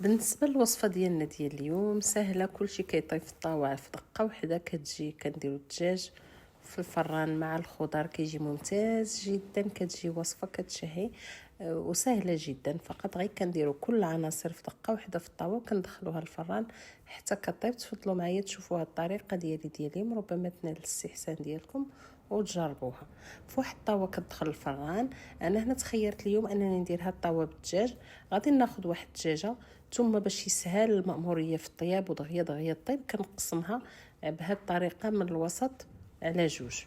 بالنسبه للوصفه ديالنا ديال اليوم سهله، كلشي كيطيب في الطاوع في دقه وحده. كنديرو الدجاج في الفران مع الخضر، كيجي ممتاز جدا. كتجي وصفه كتشهي وسهله جدا. فقط غير كنديرو كل العناصر في دقه وحده في الطاوه وكندخلوها الفران حتى كطيب. تفضلوا معايا تشوفوا هاد الطريقه ديالي اليوم، ربما تنال الاستحسان ديالكم وتجربوها. في واحد الطاوه كتدخل الفران. انا هنا تخيرت اليوم انني ندير هاد الطاوه بالدجاج. غادي ناخذ واحد الدجاجه، ثم باش يسهل المأموريه في الطياب ودغيا دغيا الطيب كنقسمها بهذه الطريقه من الوسط على جوج.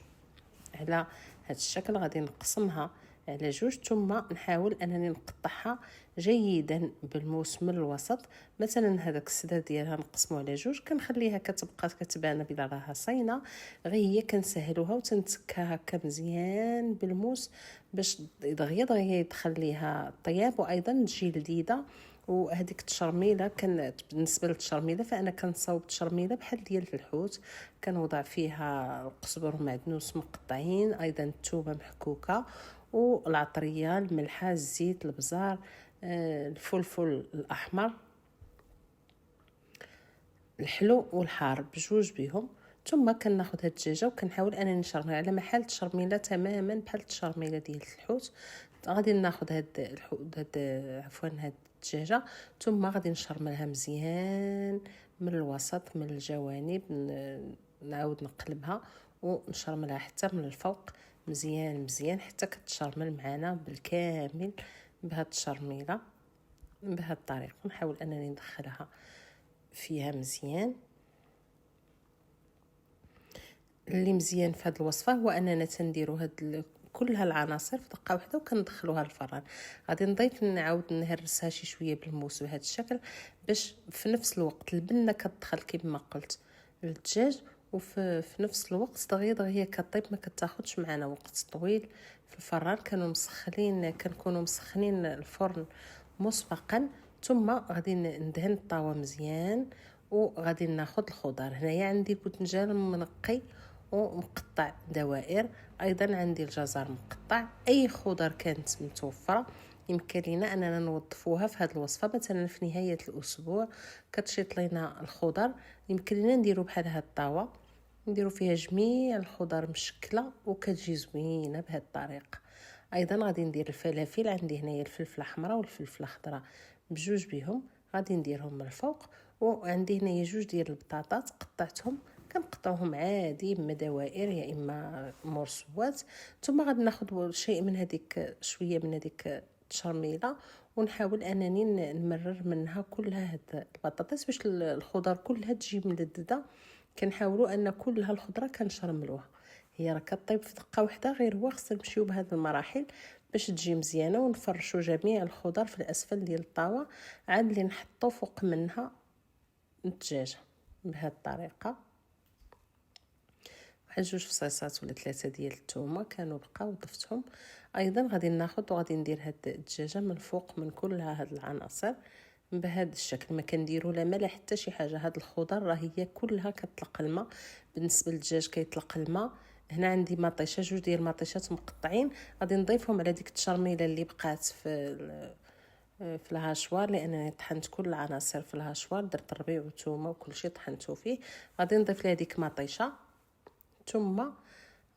على هذا الشكل غادي نقسمها على جوج، ثم نحاول انني نقطعها جيدا بالموس من الوسط. مثلا هذاك السدر ديالها نقسمو على جوج، كنخليها كتبقى كتبان بلا راها صاينه، غير هي كنسهلوها وتنتكها هكا مزيان بالموس باش دغيا دغيا يدخل ليها الطياب وايضا تجي لذيذه. وهذيك التشرميله بالنسبه للتشرميله فانا كنصاوب تشرميله بحال ديال الحوت، كنوضع فيها القزبر ومعدنوس مقطعين، ايضا الثومه محكوكه والعطريه، الملحه، الزيت، البزار، الفلفل الاحمر، الحلو والحار بجوج بهم. ثم كناخذ هاد الدجاجه وكنحاول انني نشرمها على محل التشرميله تماما بحال التشرميله ديال الحوت. غادي ناخذ هاد الحوت هاد الدجاجه، ثم غادي نشرملها مزيان من الوسط من الجوانب، نعاود نقلبها ونشرملها حتى من الفوق مزيان مزيان حتى كتشرمل معنا بالكامل بهاد التشرميله. بهاد الطريقه نحاول انني ندخلها فيها مزيان. اللي مزيان في هذه الوصفه هو اننا تنديروا كل هالعناصر في دقه واحده وكندخلوها الفران. غادي نضيف نعاود نهرسها شي شويه بالموس بهذا الشكل باش في نفس الوقت البنه كتدخل كما قلت للدجاج، وفي نفس الوقت دغيا دغيا كطيب، ما كتاخذش معنا وقت طويل في الفران. كنكونوا مسخنين الفرن مسبقا. ثم غادي ندهن الطاوه مزيان وغادي ناخذ الخضر. هنايا عندي الباذنجان منقي ومقطع دوائر، ايضا عندي الجزر مقطع. اي خضر كانت متوفره يمكن لنا اننا نوظفوها في هذه الوصفه. مثلا في نهايه الاسبوع كتشيط لنا الخضر، يمكن لنا نديرو بحال هاد الطاوه نديرو فيها جميع الخضر مشكله وكتجي زوينه بهذه الطريقه. ايضا غادي ندير الفلافل، عندي هنايا الفلفل الحمراء والفلفل الخضراء بجوج بهم، غادي نديرهم من الفوق. وعندي هنايا جوج ديال البطاطات قطعتهم، كنقطعوهم عادي اما دوائر يا اما مرصوات. ثم غادي ناخذ شيء من هذيك شويه من هذيك التشرميله ونحاول انني نمرر منها كلها هاد البطاطس باش الخضر كلها تجي ملذذه. كنحاولوا ان كلها الخضره كنشرملوها، هي راه كطيب في دقه واحده، غير هو خصنا نمشيو بهذه المراحل باش تجي مزيانه. ونفرشوا جميع الخضر في الاسفل ديال الطاوه، عاد اللي نحطوا فوق منها الدجاجه بهذه الطريقه. واحد جوج فصيصات ولا ثلاثه ديال الثومه كانوا بقاو ضفتهم. ايضا غادي ناخذ وغادي ندير هاد الدجاجه من فوق من كلها هاد العناصر بهذا الشكل. ما كنديروا لا ملح حتى شي حاجه. هاد الخضر راه هي كلها كتطلق الماء. بالنسبه للدجاج كيطلق الماء. هنا عندي مطيشه، جوج ديال المطيشات مقطعين، غادي نضيفهم على ديك التشرميله اللي بقات في الهاشوار، لانني طحنت كل العناصر في الهاشوار، درت ربيع وثومه وكل شيء طحنته فيه. غادي نضيف لها ديك مطيشه، ثم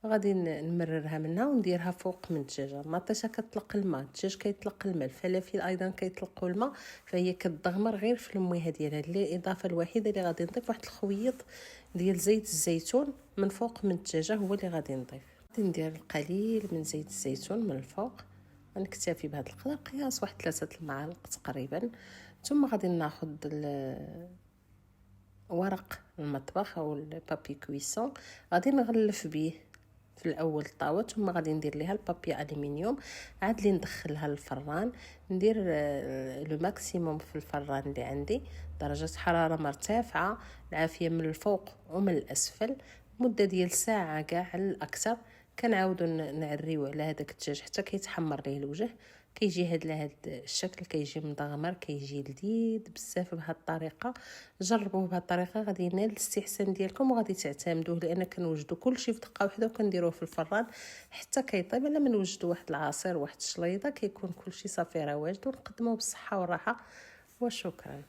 غادي نمررها منها ونديرها فوق من الدجاجه. المطيشه كتطلق الماء، الدجاج كيطلق الماء، الفلافل ايضا كيطلقوا الماء، فهي كتدغمر غير في المويه ديالها. الاضافه الوحيده اللي غادي نضيف واحد الخويط ديال زيت الزيتون من فوق من الدجاجه هو اللي غادي نضيف. غادي ندير القليل من زيت الزيتون من الفوق، غنكتفي بهذا القدر قياس واحد 3 المعالق تقريبا. ثم غادي ناخذ ورق المطبخ او البابي كويسون، غادي نغلف به في الاول الطاوه، ثم غادي ندير ليها البابي الومنيوم. عاد لي ندخلها للفران، ندير لو ماكسيموم في الفران اللي عندي، درجه حراره مرتفعه، العافيه من الفوق ومن الاسفل، مده ديال ساعه كاع على الاكثر. كنعاودو نعريو على هذاك الدجاج حتى كيتحمر ليه الوجه، كيجي هذا الشكل، كيجي مدغمر، كيجي لذيذ بزاف. بهذه الطريقه جربوه بهذه الطريقه غادي ينال الاستحسان ديالكم وغادي تعتمدوه، لان كنوجدوا كلشي في دقه واحده وكنديروه في الفران حتى كيطيب. الا ما نوجدوا واحد العصير واحد الشليضه كيكون كلشي صافي راه واجد، ونقدموه بالصحه والراحه وشكرا.